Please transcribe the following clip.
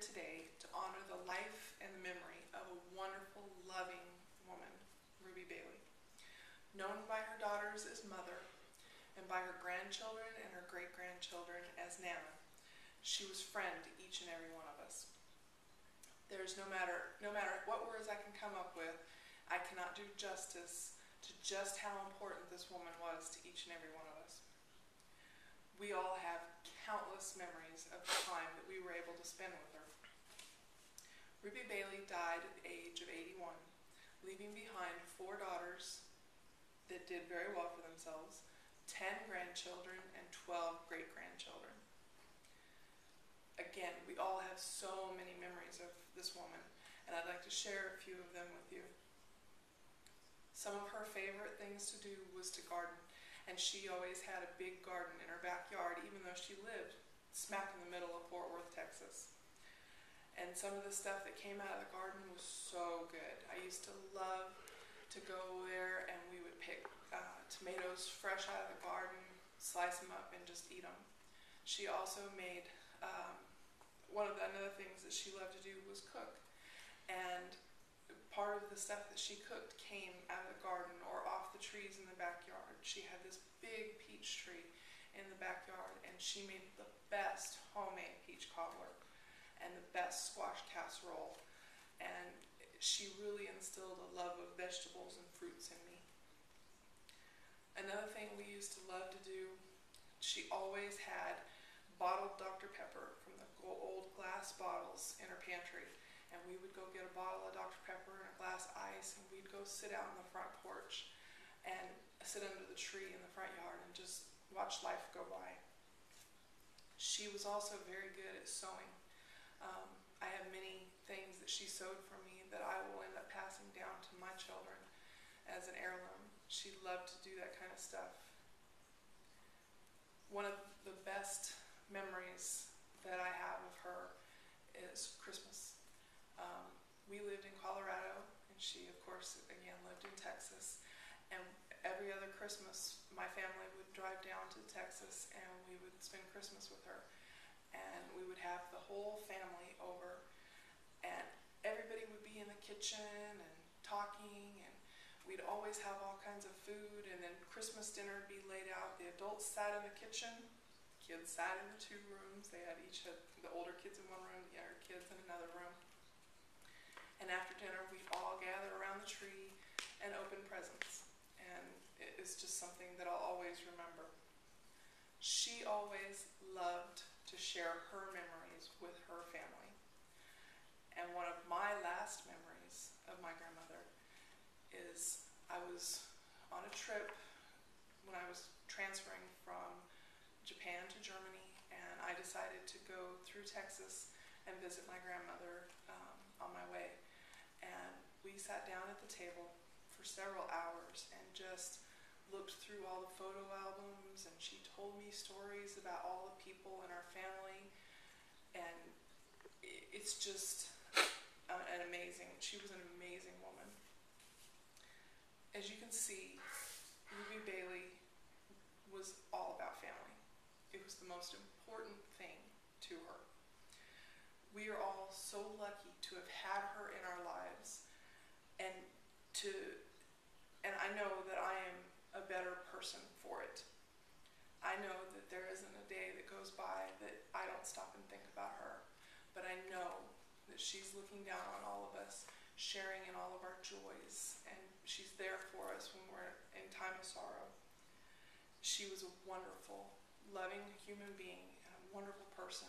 today to honor the life and the memory of a wonderful, loving woman, Ruby Bailey. Known by her daughters as Mother and by her grandchildren and her great-grandchildren as Nana, she was friend to each and every one of us. There's no matter what words I can come up with, I cannot do justice to just how important this woman was to each and every one of us. We all have countless memories of the time that we were able to spend with her. Ruby Bailey died at the age of 81, leaving behind 4 daughters that did very well for themselves, 10 grandchildren, and 12 great-grandchildren. Again, we all have so many memories of this woman, and I'd like to share a few of them with you. Some of her favorite things to do was to garden, and she always had a big garden in her backyard, even though she lived smack in the middle of Fort Worth, Texas. And some of the stuff that came out of the garden was so good. I used to love to go there, and we would pick tomatoes fresh out of the garden, slice them up, and just eat them. She also made, another things that she loved to do was cook. And part of the stuff that she cooked came out of the garden or off the trees in the backyard. She had this big peach tree in the backyard, and she made the best homemade peach cobbler and the best squash casserole. And she really instilled a love of vegetables and fruits in me. Another thing we used to love to do, she always had bottled Dr. Pepper from the old glass bottles in her pantry. And we would go get a bottle of Dr. Pepper and a glass of ice, and we'd go sit out on the front porch and sit under the tree in the front yard and just watch life go by. She was also very good at sewing. I have many things that she sewed for me that I will end up passing down to my children as an heirloom. She loved to do that kind of stuff. One of the best memories that I have of her is Christmas. We lived in Colorado, and she, of course, again, lived in Texas. And every other Christmas, my family would drive down to Texas, and we would spend Christmas with her. And we would have the whole family over, and everybody would be in the kitchen and talking, and we'd always have all kinds of food, and then Christmas dinner would be laid out. The adults sat in the kitchen, kids sat in the 2 rooms. They had the older kids in one room, the younger kids in another room. And after dinner, we'd all gather around the tree and open presents. And it's just something that I'll always remember. She always loved to share her memories with her family. And one of my last memories of my grandmother is I was on a trip when I was transferring from Japan to Germany, and I decided to go through Texas and visit my grandmother on my way. And we sat down at the table for several hours and just looked through all the photo albums, and she told me stories about all the people in our family, and it's just she was an amazing woman. As you can see, Ruby Bailey was all about family. It was the most important thing to her. We are all so lucky to have had her in our lives, and I know that I am a better person for it. I know that there isn't a day that goes by that I don't stop and think about her, but I know that she's looking down on all of us, sharing in all of our joys, and she's there for us when we're in time of sorrow. She was a wonderful, loving human being and a wonderful person.